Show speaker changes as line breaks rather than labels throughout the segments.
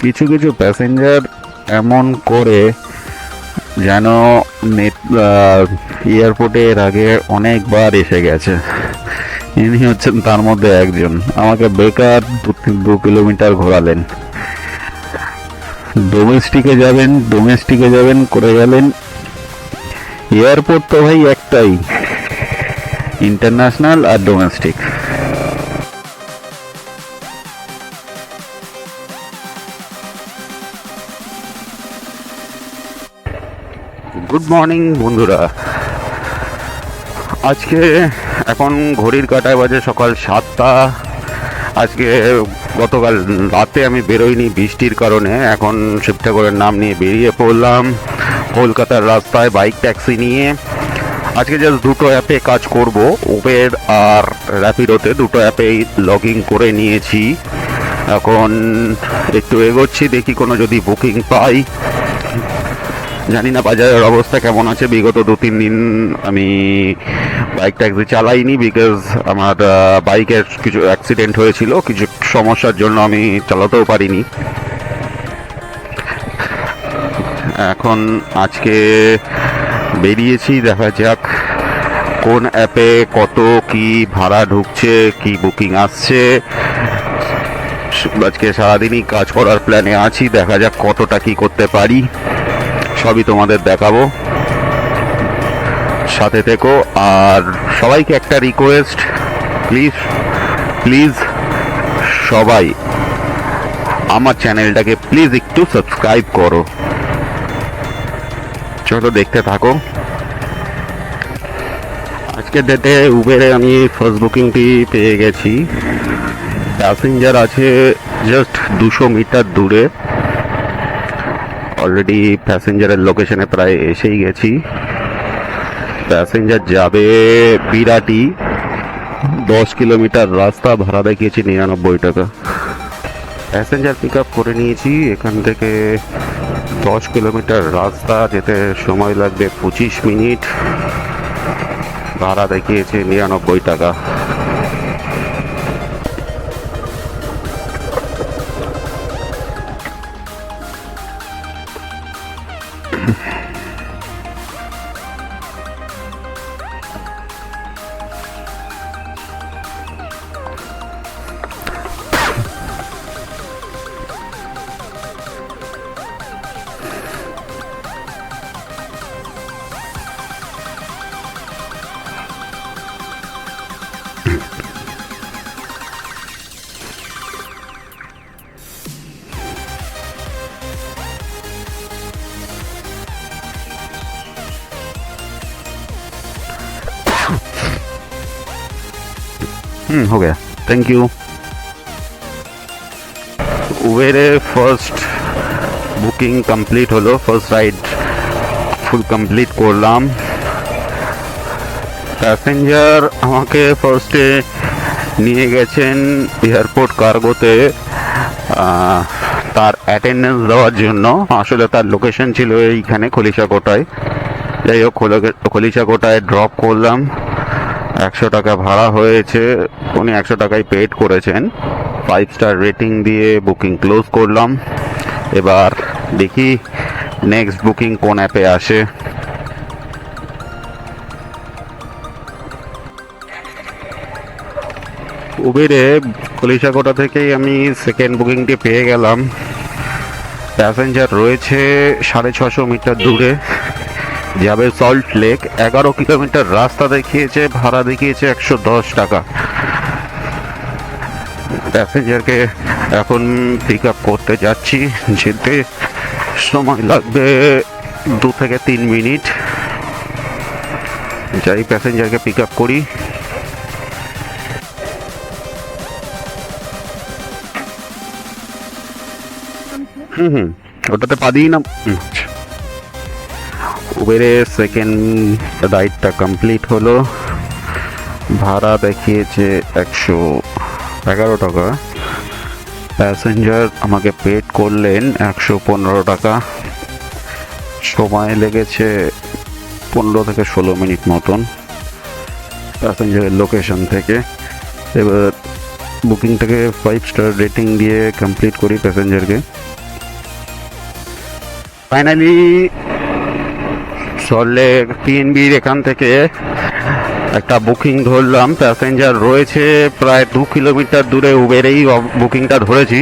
কিছু কিছু প্যাসেঞ্জার এমন করে যেন নেট এয়ারপোর্টে এর আগে অনেকবার এসে গেছে। ইনি হচ্ছেন তার মধ্যে একজন। আমাকে বেকার 2 কিলোমিটার ঘোরালেন। ডোমেস্টিকে যাবেন করে গেলেন। এয়ারপোর্ট তো ভাই একটাই, ইন্টারন্যাশনাল আর ডোমেস্টিক। গুড মর্নিং বন্ধুরা। আজকে এখন ঘড়ির কাঁটায় বাজে সকাল 7টা। আজকে গতকাল রাতে আমি বেরোইনি বৃষ্টির কারণে। এখন শিবঠাকুরের নাম নিয়ে বেরিয়ে পড়লাম কলকাতার রাস্তায় বাইক ট্যাক্সি নিয়ে। আজকে জাস্ট দুটো অ্যাপে কাজ করব, উবের আর র্যাপিডোতে। দুটো অ্যাপেই লগ ইন করে নিয়েছি। এখন একটু এগোচ্ছি, দেখি কোনো যদি বুকিং পাই। জানি না বাজারের অবস্থা কেমন আছে। বিগত 2-3 দিন আমি বাইক ট্যাক্সি চালাইনি, বিকজ আমার বাইকের কিছু অ্যাক্সিডেন্ট হয়েছিল। কিছু সমস্যার জন্য আমি চালাতেও পারিনি। এখন আজকে বেরিয়েছি, দেখা যাক কোন অ্যাপে কত কি ভাড়া ঢুকছে, কি বুকিং আসছে। আজকে সারাদিনই কাজ করার প্ল্যানে আছি, দেখা যাক কতটা কি করতে পারি। সবই তোমাদের দেখাবো, সাথে থেকো। আর সবাইকে একটা রিকোয়েস্ট, প্লিজ প্লিজ সবাই আমার চ্যানেলটাকে প্লিজ একটু সাবস্ক্রাইব করো। চলো দেখতে থাকো। আজকের ডেটে উবেরে আমি ফার্স্ট বুকিংটি পেয়ে গেছি। প্যাসেঞ্জার আছে জাস্ট 200 মিটার দূরে। অলরেডি প্যাসেঞ্জারের লোকেশনে প্রায় এসেই গেছি। প্যাসেঞ্জার যাবে বিরাটি। 10 কিলোমিটার রাস্তা, ভাড়া দেখিয়েছি 99 টাকা। প্যাসেঞ্জার পিক আপ করে নিয়েছি। এখান থেকে 10 কিলোমিটার রাস্তা, যেতে সময় লাগবে 25 মিনিট। ভাড়া দেখিয়েছে 99 টাকা। हो गया, थैंक यू। उबेरे ফার্স্ট বুকিং কমপ্লিট হলো, ফার্স্ট রাইড ফুল কমপ্লিট করলাম। প্যাসেঞ্জার আমাকে ফার্স্টে নিয়ে গেছেন এয়ারপোর্ট কার্গোতে তার অ্যাটেন্ডেন্স দেওয়ার জন্য। আসলে তার লোকেশন ছিল এইখানে খলিশাকোটায়। যাই হোক, খলিশাকোটায় ড্রপ করলাম। 100 টাকা ভাড়া হয়েছে, উনি 100 টাকায় পেড করেছেন। 5 স্টার রেটিং দিয়ে বুকিং ক্লোজ করলাম। এবার দেখি নেক্সট বুকিং কোন অ্যাপে আসে। উবেরে কলিশাকোটা থেকেই আমি সেকেন্ড বুকিংটি পেয়ে গেলাম। প্যাসেঞ্জার রয়েছে 650 মিটার দূরে, যাবে সল্ট লেক। 11 কিলোমিটার রাস্তা দেখিয়েছে, ভাড়া দেখিয়েছে 110 টাকা। প্যাসেঞ্জারকে এখন পিক আপ করতে যাচ্ছি। যেতে সময় লাগবে 2 থেকে 3 মিনিট। যাই প্যাসেঞ্জারকে পিক আপ করি। ওটাতে পা দিই না। উবেরে সেকেন্ড রাইডটা কমপ্লিট হলো। ভাড়া দেখিয়েছে 111 টাকা। প্যাসেঞ্জার আমাকে পেড করলেন 115 টাকা। সময় লেগেছে 15 থেকে 16 মিনিট মতন প্যাসেঞ্জারের লোকেশন থেকে। এবার বুকিংটাকে 5 স্টার রেটিং দিয়ে কমপ্লিট করি প্যাসেঞ্জারকে। ফাইনালি সল্টলেক পিএনবির এখান থেকে একটা বুকিং ধরলাম। প্যাসেঞ্জার রয়েছে প্রায় 2 কিলোমিটার দূরে, উবেরেই বুকিংটা ধরেছি।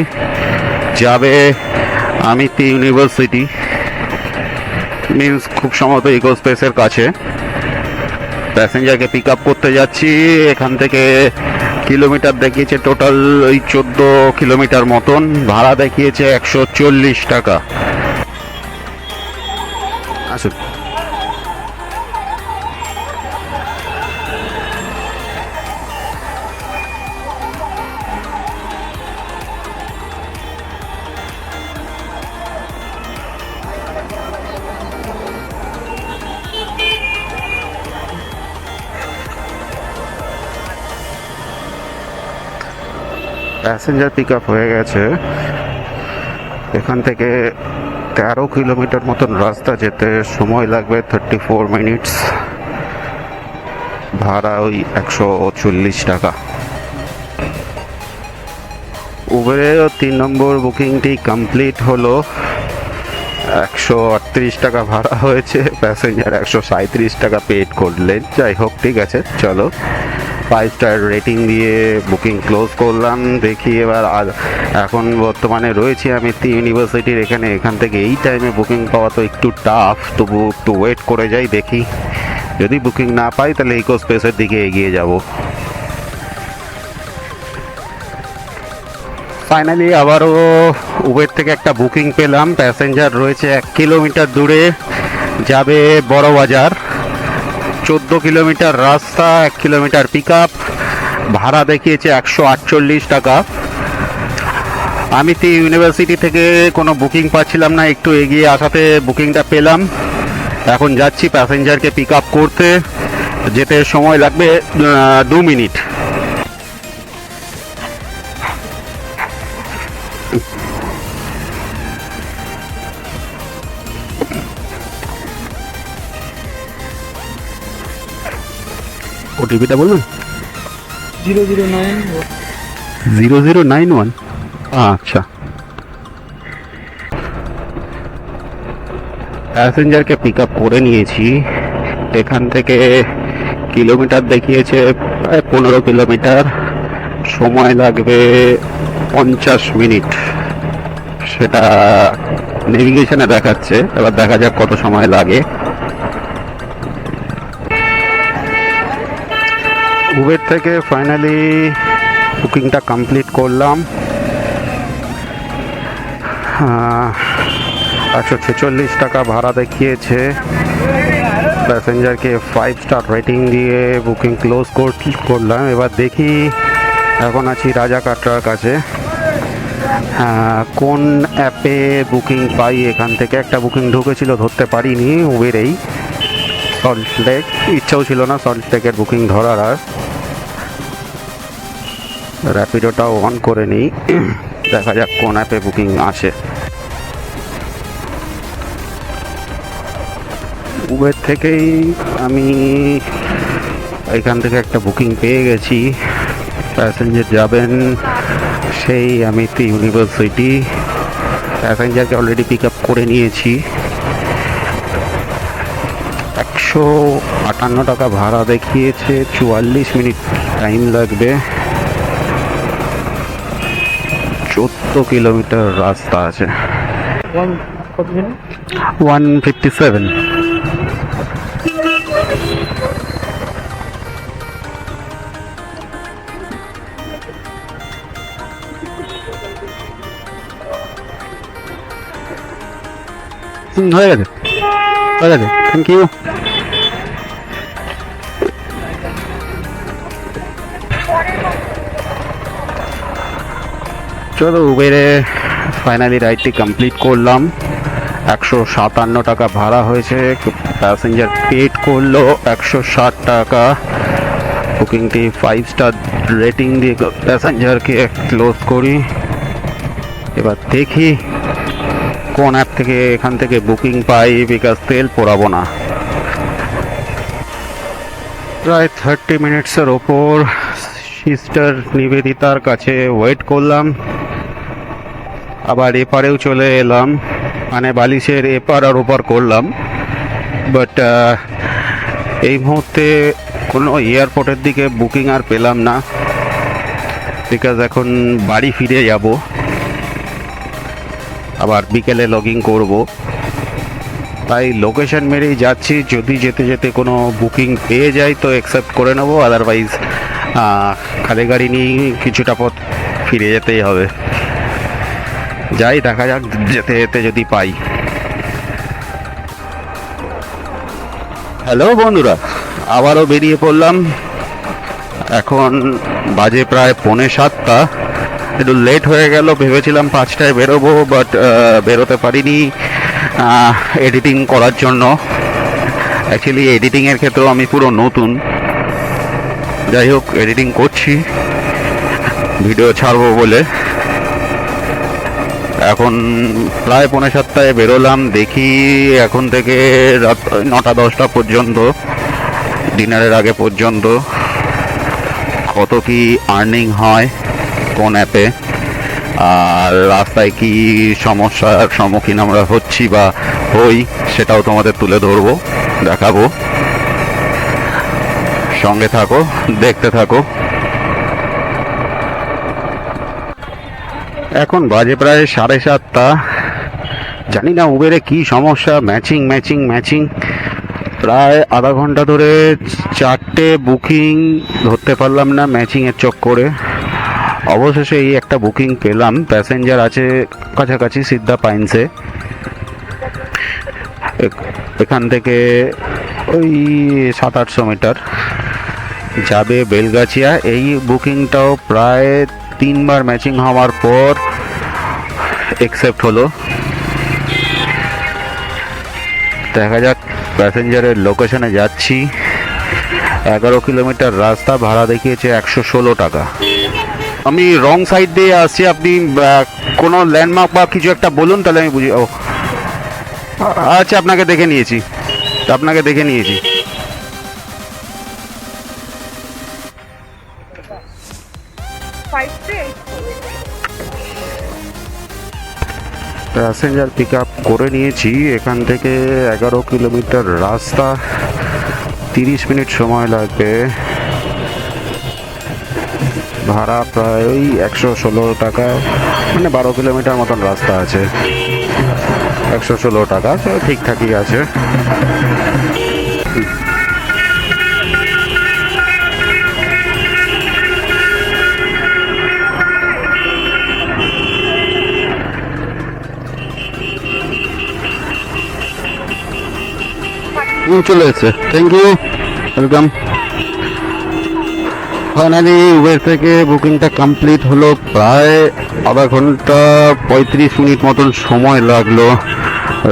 যাবে আমিতি ইউনিভার্সিটি, মিন্স খুব সম্ভবত ইকো স্পেসের কাছে। প্যাসেঞ্জারকে পিক আপ করতে যাচ্ছি। এখান থেকে কিলোমিটার দেখিয়েছে টোটাল ওই 14 কিলোমিটার মতন, ভাড়া দেখিয়েছে 140 টাকা। আসুন। প্যাসেঞ্জার পিক আপ হয়ে গেছে। এখান থেকে 13 কিলোমিটার মতন রাস্তা যেতে সময় লাগবে 34 মিনিটস, ভাড়া ওই 140 টাকা। উবেরের 3 নম্বর বুকিংটি কমপ্লিট হলো। 138 টাকা ভাড়া হয়েছে, প্যাসেঞ্জার 137 টাকা পেড করলেন। যাই হোক, ঠিক আছে, চলো 5 স্টার রেটিং দিয়ে বুকিং ক্লোজ করলাম। দেখি এবার এখন বর্তমানে রয়েছি আমি ইউনিভার্সিটির এখান থেকে এই টাইমে বুকিং পাওয়া তো একটু টাফ, তবু একটু ওয়েট করে যাই, দেখি যদি বুকিং না পাই তাহলে ইকো স্পেসের দিকে এগিয়ে যাব। ফাইনালি আবারও উবের থেকে একটা বুকিং পেলাম। প্যাসেঞ্জার রয়েছে 1 কিলোমিটার দূরে, যাবে বড় বাজার। 14 কিলোমিটার রাস্তা, 1 কিলোমিটার পিক আপ, ভাড়া দেখিয়েছে 148 টাকা। আমি তো ইউনিভার্সিটি থেকে কোনো বুকিং পাচ্ছিলাম না, একটু এগিয়ে আসাতে বুকিংটা পেলাম। এখন যাচ্ছি প্যাসেঞ্জারকে পিক আপ করতে, যেতে সময় লাগবে 2 মিনিট। ওটিপিটা বলুন। 0091। আচ্ছা, প্যাসেঞ্জারকে পিক আপ করে নিয়েছি। এখান থেকে কিলোমিটার দেখিয়েছে প্রায় 15 কিলোমিটার, সময় লাগবে 50 মিনিট। সেটা নেভিগেশনে দেখাচ্ছে, এবার দেখা যাক কত সময় লাগে। উবের থেকে ফাইনালি বুকিংটা কমপ্লিট করলাম। 146 টাকা ভাড়া দেখিয়েছে। প্যাসেঞ্জারকে 5 স্টার রেটিং দিয়ে বুকিং ক্লোজ করলাম। এবার দেখি, এখন আছি রাজা কাটরার কাছে। কোন অ্যাপে বুকিং পাই? এখান থেকে একটা বুকিং ঢুকেছিল, ধরতে পারিনি। উবেরেই সল্টলেক, ইচ্ছাও ছিল না সল্টলেকের বুকিং ধরার। আর র্যাপিডোটাও অন করে নিই, দেখা যাক কোন অ্যাপে বুকিং আসে। উবের থেকেই আমি এখান থেকে একটা বুকিং পেয়ে গেছি। প্যাসেঞ্জার যাবেন সেই আমিতি ইউনিভার্সিটি। প্যাসেঞ্জারকে অলরেডি পিক আপ করে নিয়েছি। 158 টাকা ভাড়া দেখিয়েছে, 44 মিনিট টাইম লাগবে। 14 কিলোমিটার রাস্তা আছে। 157। হয়ে গেছে, থ্যাংক ইউ। চলো, উবেরে ফাইনালি রাইডটি কমপ্লিট করলাম। 157 টাকা ভাড়া হয়েছে, প্যাসেঞ্জার পেড করলো 160 টাকা। বুকিংটি 5 স্টার রেটিং দিয়ে প্যাসেঞ্জারকে ক্লোজ করি। এবার দেখি কোন অ্যাপ থেকে এখান থেকে বুকিং পাই, বিকজ তেল পোড়াবো না। প্রায় 30 মিনিটসের ওপর সিস্টার নিবেদিতার কাছে ওয়েট করলাম, আবার এপারেও চলে এলাম। মানে বালিশের এপার আর ওপার করলাম, বাট এই মুহূর্তে কোনো এয়ারপোর্টের দিকে বুকিং আর পেলাম না, বিকজ এখন বাড়ি ফিরে যাব, আবার বিকেলে লগিং করব, তাই লোকেশন মেরেই যাচ্ছি। যদি যেতে যেতে কোনো বুকিং পেয়ে যাই তো অ্যাকসেপ্ট করে নেবো, আদারওয়াইজ খালি গাড়ি নিয়ে কিছুটা পথ ফিরে যেতেই হবে। যাই, দেখা যাক যেতে যেতে যদি পাই। হ্যালো বন্ধুরা, আবারও বেরিয়ে পড়লাম। এখন বাজে প্রায় 6:45। একটু লেট হয়ে গেল, ভেবেছিলাম 5টায় বেরোবো, বাট বেরোতে পারিনি এডিটিং করার জন্য। অ্যাকচুয়ালি এডিটিংয়ের ক্ষেত্রেও আমি পুরো নতুন। যাই হোক, এডিটিং করছি ভিডিও ছাড়বো বলে। এখন প্রায় 6:45 বেরোলাম। দেখি এখন থেকে রাত 9টা-10টা পর্যন্ত, ডিনারের আগে পর্যন্ত কত কি আর্নিং হয় কোন অ্যাপে, আর রাস্তায় কি সমস্যার সম্মুখীন আমরা হচ্ছি বা হই সেটাও তোমাদের তুলে ধরবো, দেখাবো। সঙ্গে থাকো, দেখতে থাকো। এখন বাজে প্রায় 7:30। জানি না উবেরে কি সমস্যা, ম্যাচিং ম্যাচিং ম্যাচিং। প্রায় আধা ঘন্টা ধরে 4টে বুকিং ধরতে পারলাম না ম্যাচিংয়ের চক্করে। অবশেষে এই একটা বুকিং পেলাম, প্যাসেঞ্জার আছে কাছাকাছি সিদ্ধা পাইন্সে। এখান থেকে ওই 700-800 মিটার যাবে বেলগাছিয়া। এই বুকিংটাও প্রায় 3বার ম্যাচিং হওয়ার পর অ্যাকসেপ্ট হলো। দেখা যাক, প্যাসেঞ্জারের লোকেশনে যাচ্ছি। 11 কিলোমিটার রাস্তা, ভাড়া দেখিয়েছে 116 টাকা। আমি রং সাইড দিয়ে আসছি, আপনি কোনো ল্যান্ডমার্ক বা কিছু একটা বলুন, তাহলে আমি বুঝি। ও আচ্ছা, আপনাকে দেখে নিয়েছি। প্যাসেঞ্জার পিক আপ করে নিয়েছি। এখান থেকে 11 কিলোমিটার রাস্তা, 30 মিনিট সময় লাগবে। ভাড়া প্রায় ওই 116 টাকা, মানে 12 কিলোমিটার মতন রাস্তা আছে। 116 টাকা তো ঠিকঠাকই আছে। চলে এসছে, thank you, welcome. Finally Uber থেকে বুকিংটা কমপ্লিট হলো। প্রায় আধা ঘন্টা 35 মিনিট মতন সময় লাগলো।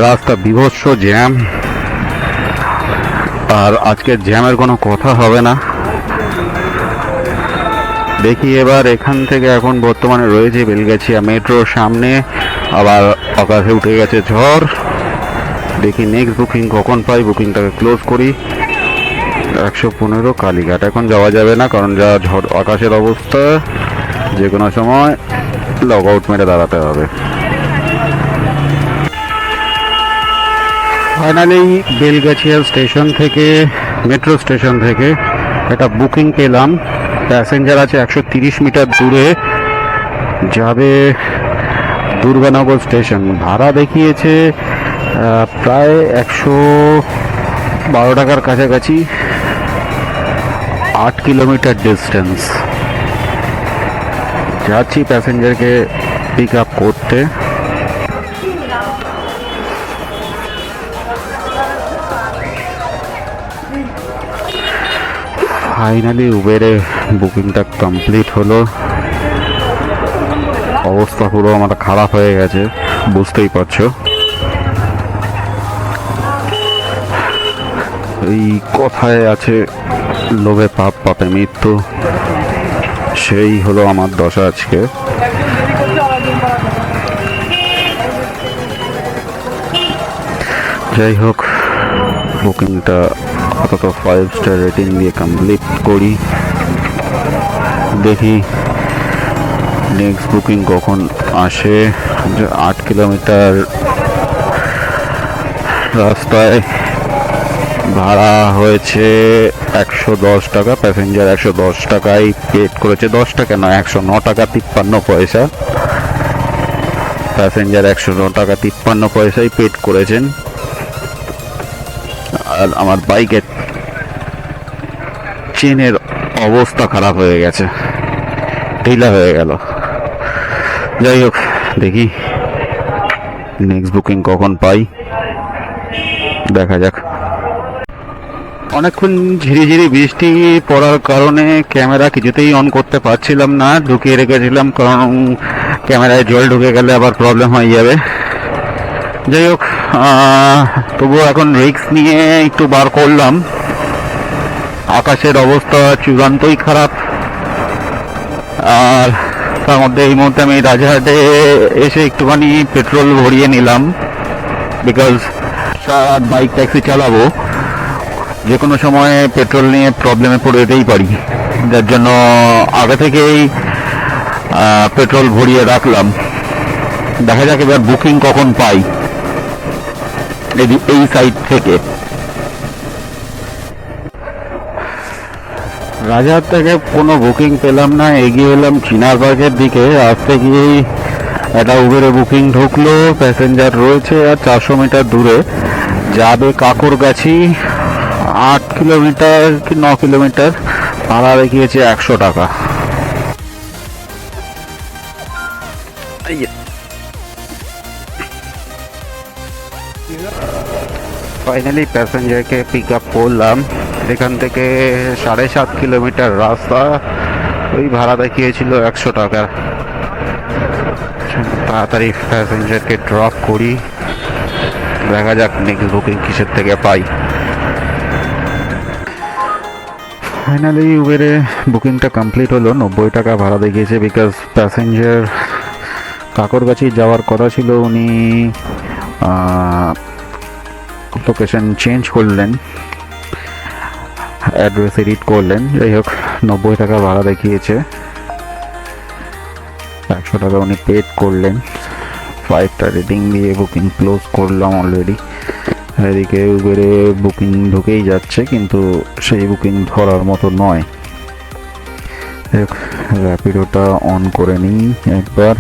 রাস্তা বিভৎস জ্যাম, আর আজকের জ্যামের কোনো কথা হবে না। দেখি এবার এখান থেকে, এখন বর্তমানে রয়েছে বেলগাছিয়া মেট্রোর সামনে, আবার আকাশে উঠে গেছে ঝড়। দেখি নেক্সট বুকিং কখন পাই, বুকিংটাকে ক্লোজ করি। 115 কালীঘাট। এখন যাওয়া যাবে না, কারণ যা ঝড় আকাশের অবস্থা, যে কোনো সময় লগ আউট মেরে দাঁড়াতে হবে। ফাইনালি বেলগাছিয়া স্টেশন থেকে, মেট্রো স্টেশন থেকে একটা বুকিং পেলাম। প্যাসেঞ্জার আছে 130 মিটার দূরে, যাবে দুর্গানগর স্টেশন। ভাড়া দেখিয়েছে প্রায় 112 টাকার কাছাকাছি। 8 কিলোমিটার ডিস্টেন্স। যাচ্ছি প্যাসেঞ্জারকে পিক আপ করতে। ফাইনালি উবেরে বুকিংটা কমপ্লিট হলো। অবস্থা পুরো আমার খারাপ হয়ে গেছে, বুঝতেই পারছো। এই কথায় আছে, লোভে পাপ, পাপে মৃত্যু। সেই হলো আমার দশা আজকে। যাই হোক, বুকিংটা আপাতত 5 স্টার রেটিং দিয়ে কমপ্লিট করি। দেখি নেক্সট বুকিং কখন আসে। 8 কিলোমিটার রাস্তায় ভাড়া হয়েছে 110 টাকা, প্যাসেঞ্জার 110 টাকায় পেড করেছে, 10 টাকা নয় 109 টাকা 53 পয়সা, প্যাসেঞ্জার 109 টাকা 53 পয়সায় পেড করেছেন। আর আমার বাইকের চেনের অবস্থা খারাপ হয়ে গেছে, ঢিলা হয়ে গেল। যাই হোক, দেখি নেক্সট বুকিং কখন পাই, দেখা যাক। অনেকক্ষণ ঝিরিঝিরি বৃষ্টি পড়ার কারণে ক্যামেরা কিছুতেই অন করতে পারছিলাম না, ঢুকিয়ে রেখেছিলাম, কারণ ক্যামেরায় জল ঢুকে গেলে আবার প্রবলেম হয়ে যাবে। যাই হোক, তবুও এখন রিস্ক নিয়ে একটু বার করলাম। আকাশের অবস্থা চূড়ান্তই খারাপ, আর তার মধ্যে এই মুহূর্তে আমি রাজারহাটে এসে একটুখানি পেট্রোল ভরিয়ে নিলাম, বিকজ বাইক ট্যাক্সি চালাবো, যে কোনো সময় পেট্রোল নিয়ে প্রবলেমে পড়ে যেতেই পারি, যার জন্য আগে থেকেই পেট্রোল ভরিয়ে রাখলাম। দেখা যাক এবার বুকিং কখন পাই এই সাইড থেকে। রাজারহাট থেকে কোনো বুকিং পেলাম না, এগিয়ে এলাম চিনারবাগের দিকে। আসতে গিয়েই একটা উবেরে বুকিং ঢুকলো, প্যাসেঞ্জার রয়েছে আর 400 মিটার দূরে যাবে কাকরগাছি, 8 কিলোমিটার কি 9 কিলোমিটার, ভাড়া দেখিয়েছে 100 টাকা। ফাইনালি প্যাসেঞ্জারকে পিক আপ করলাম, এখান থেকে 7.5 কিলোমিটার রাস্তা, ওই ভাড়া দেখিয়েছিল 100 টাকা। তাড়াতাড়ি প্যাসেঞ্জারকে ড্রপ করি, দেখা যাক নেক্সট বুকিং কিসের থেকে পাই। ফাইনালি উবেরে বুকিংটা কমপ্লিট হলো, 90 টাকা ভাড়া দেখিয়েছে, বিকজ প্যাসেঞ্জার কাকরগাছি যাওয়ার কথা ছিল, উনি লোকেশন চেঞ্জ করলেন, অ্যাড্রেস এডিট করলেন। যাই হোক, 90 টাকা ভাড়া দেখিয়েছে, 100 টাকা উনি পেড করলেন, 5টা রেটিং দিয়ে বুকিং ক্লোজ করলাম অলরেডি। এদিকে উবেরে বুকিং ঢুকেই যাচ্ছে, কিন্তু সেই বুকিং ধরার মতো নয়। র্যাপিডোটা অন করে নিই একবার,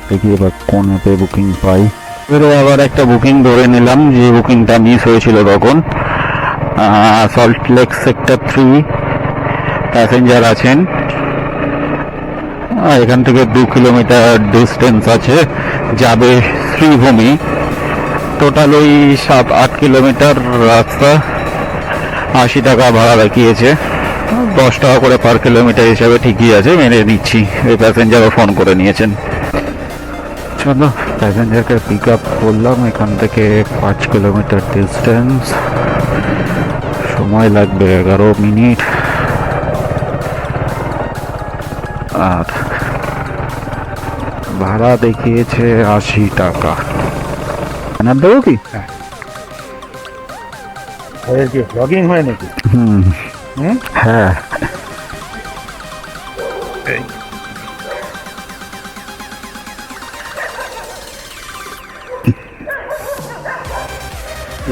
দেখি এবার কোন অ্যাপে বুকিং পাই। এবারে আবার একটা বুকিং ধরে নিলাম, যে বুকিংটা মিস হয়েছিল তখন। সল্ট লেক সেক্টর 3 প্যাসেঞ্জার আছেন, এখান থেকে 2 কিলোমিটার ডিস্টেন্স আছে, যাবে শ্রীভূমি। টোটাল ওই 7-8 কিলোমিটার রাস্তা, 80 টাকা ভাড়া দেখিয়েছে, 10 টাকা করে পার কিলোমিটার হিসাবে ঠিকই আছে, মেনে নিচ্ছি। এই প্যাসেঞ্জারও ফোন করে নিয়েছেন। চলো, প্যাসেঞ্জারকে পিক আপ করলাম, এখান থেকে 5 কিলোমিটার ডিস্টেন্স, সময় লাগবে 11 মিনিট। আর ভাড়া দেখিয়েছে 80 টাকা। জানার দেবো কি?
ব্লগিং হয় নাকি?
হ্যাঁ,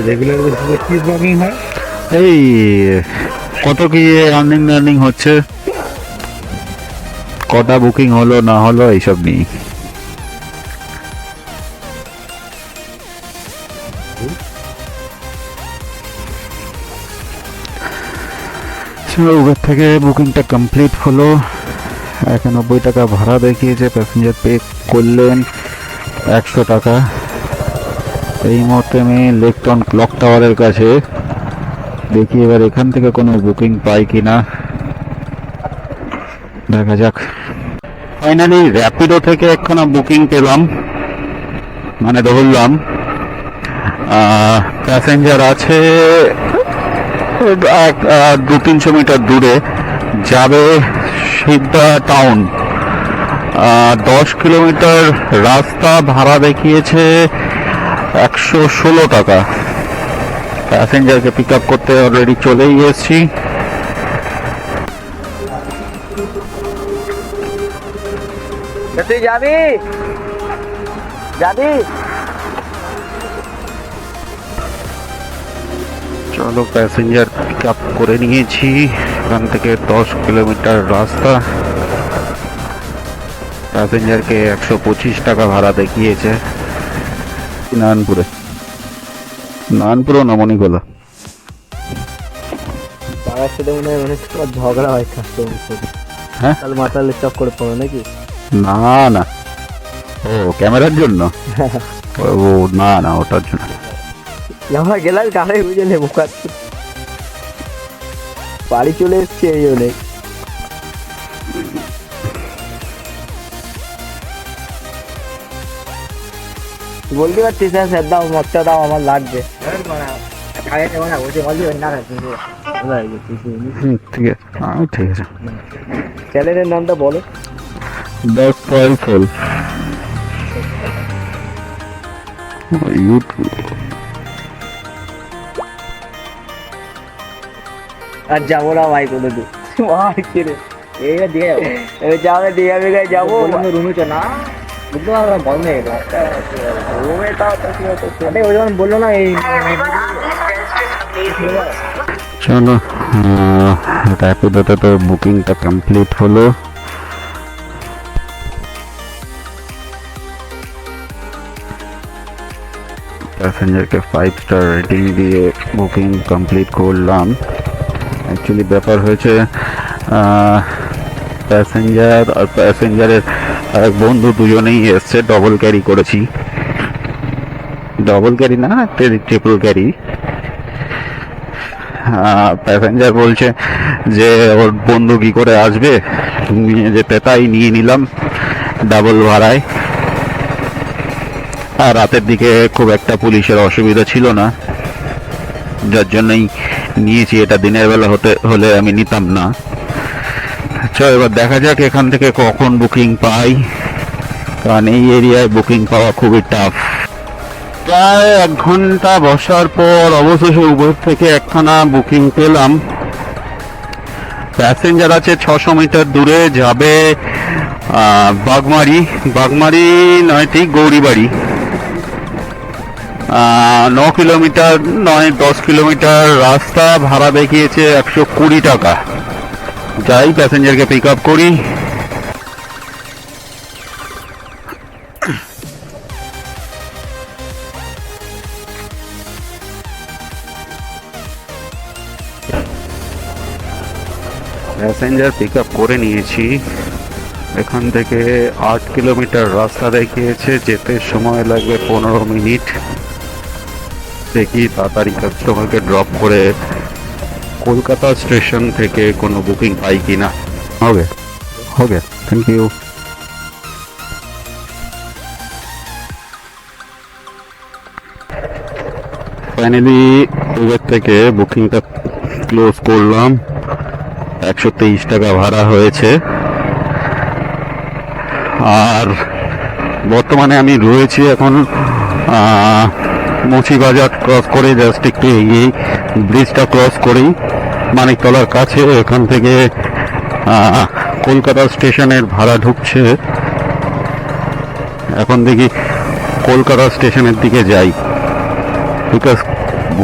রেগুলার বেসিসে কি ব্লগিং হয়?
এই কত কি আর্নিং হচ্ছে, কটা বুকিং হলো না হলো, এইসব নিয়ে। উবের থেকে বুকিংটা কমপ্লিট হলো, 91 টাকা ভাড়া দেখিয়েছে, প্যাসেঞ্জার পে করলেন 100 টাকা। এই মুহূর্তে আমি লেকটন ক্লক টাওয়ারের কাছে, দেখি এবার এখান থেকে কোনো বুকিং পাই কিনা, দেখা যাক। ফাইনালি র্যাপিডো থেকে একখানা বুকিং পেলাম, মানে ধরলাম প্যাসেঞ্জার আছে 200-300 মিটার দূরে, যাবে সিদ্ধা টাউন, 10 কিলোমিটার রাস্তা, ভাড়া দেখিয়েছে 116 টাকা। প্যাসেঞ্জারকে পিক আপ করতে অলরেডি চলেই এসেছি।
তুই যাবি যাবি
চলো প্যাসেঞ্জার পিক আপ করে নিয়েছি, এখান থেকে 10 কিলোমিটার রাস্তা। প্যাসেঞ্জারকে 125 টাকা ভাড়া দেখিয়েছে। নারায়ণপুর না মণিকোলা?
তার সাথে মনে হয় অনেক সময় ঝগড়া হয় কাস্টমার সাথে।
হ্যাঁ?
তাহলে মাতালে চক করে পড়ো নাকি?
না না, ও ক্যামেরার জন্য? ও না না, ওটার জন্য।
আমরা গেলাম গাড়ি বুঝে নেবো বাড়ি চলে এসছি এই অনেক। বলতে পারছিস স্যার স্যার দাও মদটা দাও আমার লাগবে।
ঠিক আছে, ঠিক আছে।
চ্যানেলের নামটা বলো।
দশ পয়েন্ট ফোল ইউটিউব।
আর যাবো না ভাই কোনো দিন। যাবে দীঘা বিঘায় যাবো রুমে তো না বুঝতে পারলাম বন্ধ হয়ে গেল রুমে তাও ওই যখন বললো না এই
চলো র্যাপিডোতে তো বুকিংটা কমপ্লিট হলো। প্যাসেঞ্জারকে 5 স্টার রেটিং দিয়ে বুকিং কমপ্লিট করলাম। অ্যাকচুয়ালি ব্যাপার হয়েছে, প্যাসেঞ্জার আর প্যাসেঞ্জারের এক বন্ধু দুজনেই এসছে, ডবল ক্যারি করেছি। ডবল ক্যারি না, ট্রিপল ক্যারি। প্যাসেঞ্জার বলছে যে ওর বন্ধু কি করে আসবে, নিয়ে যেতে, তাই নিয়ে নিলাম ডাবল ভাড়ায়। আর রাতের দিকে খুব একটা পুলিশের অসুবিধা ছিল না, যার জন্যই নিয়েছি। এটা দিনের বেলা হলে আমি নিতাম না। চল এবার দেখা যাক এখান থেকে কখন বুকিং পাই, কারণ এই এরিয়ায় বুকিং পাওয়া খুবই টাফ। প্রায় 1 ঘন্টা বসার পর অবশেষে উবের থেকে একখানা বুকিং পেলাম। প্যাসেঞ্জার আছে 600 মিটার দূরে, যাবে বাগমারি নয়, ঠিক গৌরীবাড়ি। 9 কিলোমিটার নয় 10 কিলোমিটার রাস্তা। ভাড়া দেখিয়েছে 120 টাকা। যাই প্যাসেঞ্জারকে পিক আপ করি। প্যাসেঞ্জার পিক আপ করে নিয়েছি। এখান থেকে 8 কিলোমিটার রাস্তা দেখিয়েছে, যেতে সময় লাগবে 15 মিনিট। দেখি তাড়াতাড়ি কাস্টমারকে ড্রপ করে কলকাতা স্টেশন থেকে কোনো বুকিং পাই কিনা। হবে, থ্যাংক ইউ। ফাইনালি উবের থেকে বুকিংটা ক্লোজ করলাম। 123 টাকা ভাড়া হয়েছে। আর বর্তমানে আমি রয়েছি এখন মুচিবাজার ক্রস করে, জাস্ট একটু এগিয়ে ব্রিজটা ক্রস করেই মানিকতলার কাছে। এখান থেকে কলকাতা স্টেশনের ভাড়া ঢুকছে। এখন দেখি কলকাতা স্টেশনের দিকে যাই, বিকজ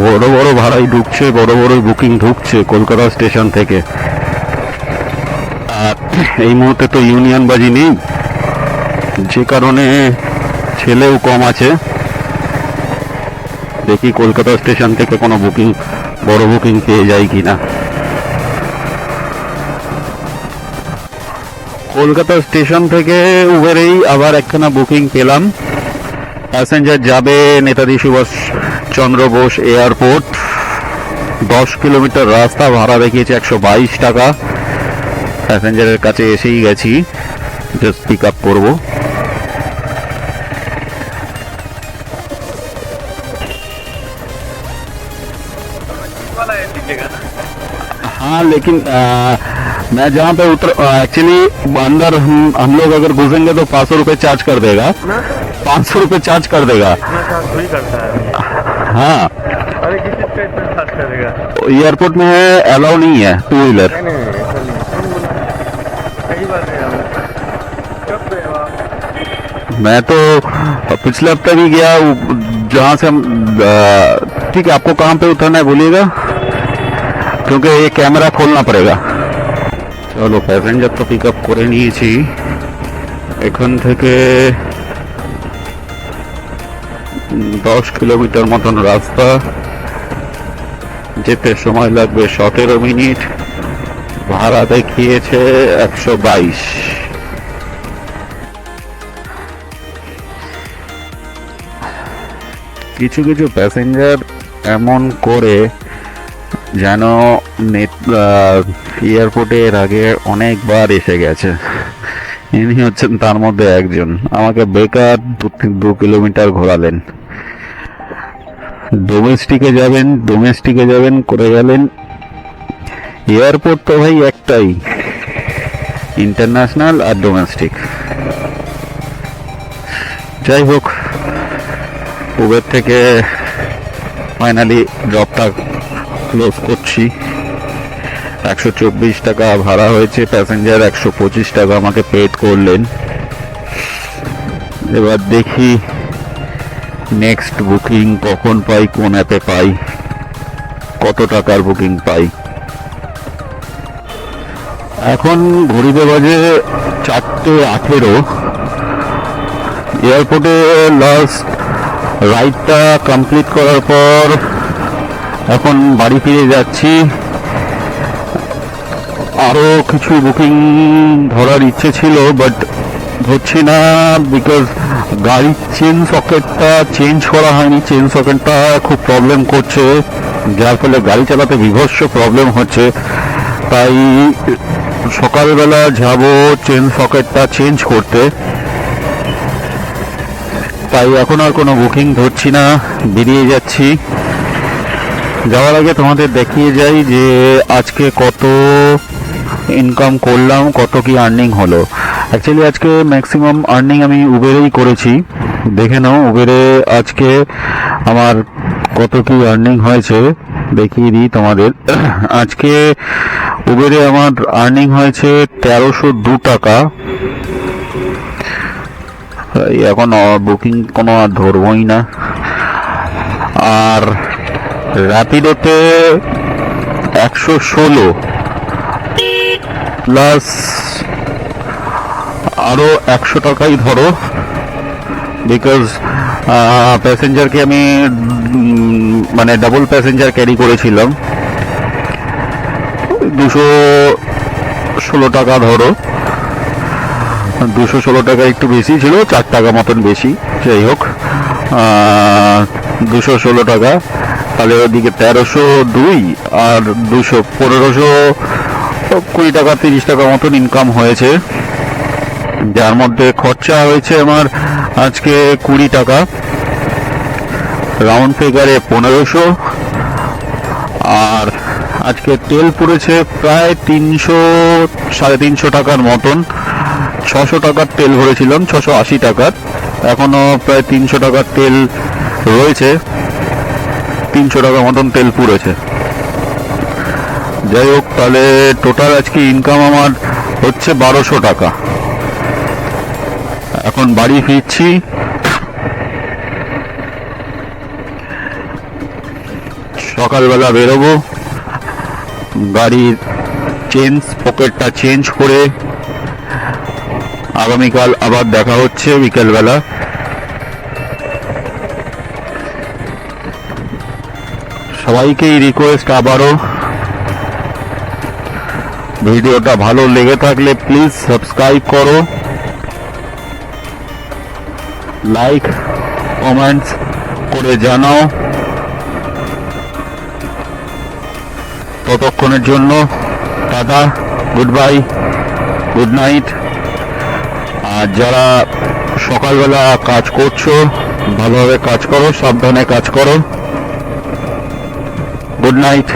বড় বড় ভাড়াই ঢুকছে, বড় বড় বুকিং ঢুকছে কলকাতা স্টেশন থেকে। আর এই মুহূর্তে তো ইউনিয়ন বাজি নেই, যে কারণে ছেলেও কম আছে। দেখি কলকাতা স্টেশন থেকে কোনো বুকিং, বড় বুকিং পেয়ে যাই কিনা। কলকাতা স্টেশন থেকে উবেরেই আবার একখানা বুকিং পেলাম। প্যাসেঞ্জার যাবে নেতাজি সুভাষ চন্দ্র বোস এয়ারপোর্ট। 10 কিলোমিটার রাস্তা, ভাড়া দেখিয়েছে 122 টাকা। প্যাসেঞ্জারের কাছে এসেই গেছি, জাস্ট পিক আপ করবো। हाँ लेकिन मैं जहाँ पे उतर, एक्चुअली अंदर हम लोग अगर घुसेंगे तो 500 रुपये चार्ज कर देगा। 500 रुपये चार्ज कर देगा। हाँ,
अरे किस चीज का इतना चार्ज करेगा?
एयरपोर्ट में अलाउ नहीं है 2 व्हीलर।
सही बात है यार। कब गए आप?
मैं तो पिछले हफ्ते भी गया, जहाँ से हम। ठीक है, आपको कहाँ पे उतरना है बोलिएगा। क्योंकि ये कैमरा खोलना पड़ेगा। চলো প্যাসেঞ্জার তো পিক আপ করে নিয়েছি, এখান থেকে 10 কিলোমিটার মতন রাস্তা, যেতে সময় লাগবে 17 মিনিট, ভাড়া দেখিয়েছে 122। কিছু কিছু প্যাসেঞ্জার এমন করে যেন এয়ারপোর্টে এর আগে অনেকবার এসে গেছে, ইনি হচ্ছেন তার মধ্যে একজন। আমাকে বেকার 2 কিলোমিটার ঘোরালেন। ডোমেস্টিকে যাবেন করে গেলেন। এয়ারপোর্ট তো ভাই একটাই, ইন্টারন্যাশনাল আর ডোমেস্টিক। যাই হোক, উবের থেকে ফাইনালি ড্রপটা ক্লোজ করছি। 124 টাকা ভাড়া হয়েছে, প্যাসেঞ্জার 125 টাকা আমাকে পেড করলেন। এবার দেখি নেক্সট বুকিং কখন পাই, কোন অ্যাপে পাই, কত টাকার বুকিং পাই। এখন ঘড়িতে বাজে 4:18। এয়ারপোর্টে লাস্ট রাইডটা কমপ্লিট করার পর এখন বাড়ি ফিরে যাচ্ছি। আরো কিছু বুকিং ধরার ইচ্ছে ছিল, বাট ধরছি না, বিকজ গাড়ির চেন সকেটটা চেঞ্জ করা হয়নি। চেন সকেটটা খুব প্রবলেম করছে, যার ফলে গাড়ি চালাতে বিভৎস প্রবলেম হচ্ছে। তাই সকালবেলা যাব চেন সকেটটা চেঞ্জ করতে। তাই এখন আর কোনো বুকিং ধরছি না, বেরিয়ে যাচ্ছি। যাওয়ার আগে তোমাদের দেখিয়ে যাই যে আজকে কত ইনকাম করলাম, কত কি আর্নিং হলো। অ্যাকচুয়ালি আজকে ম্যাক্সিমাম আর্নিং আমি উবেরেই করেছি। দেখে নাও উবেরে আজকে আমার কত কি আর্নিং হয়েছে, দেখিয়ে দিই তোমাদের। আজকে উবেরে আমার আর্নিং হয়েছে 1302 টাকা। এখন বুকিং কোনো আর ধরবই না। আর র্যাপিডোতে 116 প্লাস আরো 100 টাকাই ধরো, বিকজ প্যাসেঞ্জারকে আমি মানে ডাবল প্যাসেঞ্জার ক্যারি করেছিলাম। 216 টাকা ধরো, 216 টাকা একটু বেশি ছিল, 4 টাকা মতন বেশি। যাই হোক, 216 টাকা, তাহলে ওদিকে 1302 আর 1520 টাকা, 30 টাকা মতন ইনকাম হয়েছে। যার মধ্যে খরচা হয়েছে আমার আজকে 20 টাকা, রাউন্ড ফিগারে 1500। আর আজকে তেল পড়েছে প্রায় 300-350 টাকার মতন। 600 টাকার তেল ভরেছিলাম, 680 টাকার, এখনো প্রায় 300 টাকার তেল রয়েছে, 300 টাকা মতন তেল পুড়েছে। যাই হোক, তাহলে টোটাল আজকে ইনকাম আমার হচ্ছে 1200 টাকা। এখন বাড়ি ফিরছি। সকালবেলা বেরোবো, গাড়ির পকেটটা চেঞ্জ করে আগামীকাল আবার দেখা হচ্ছে বিকেলবেলা। সবাইকেই রিকোয়েস্ট, আবারও ভিডিওটা ভালো লেগে থাকলে প্লিজ সাবস্ক্রাইব করো, লাইক কমেন্টস করে জানাও। ততক্ষণের জন্য tata, good bye, good night. আর যারা সকালবেলা কাজ করছো, ভালোভাবে কাজ করো, সাবধানে কাজ করো। Good night.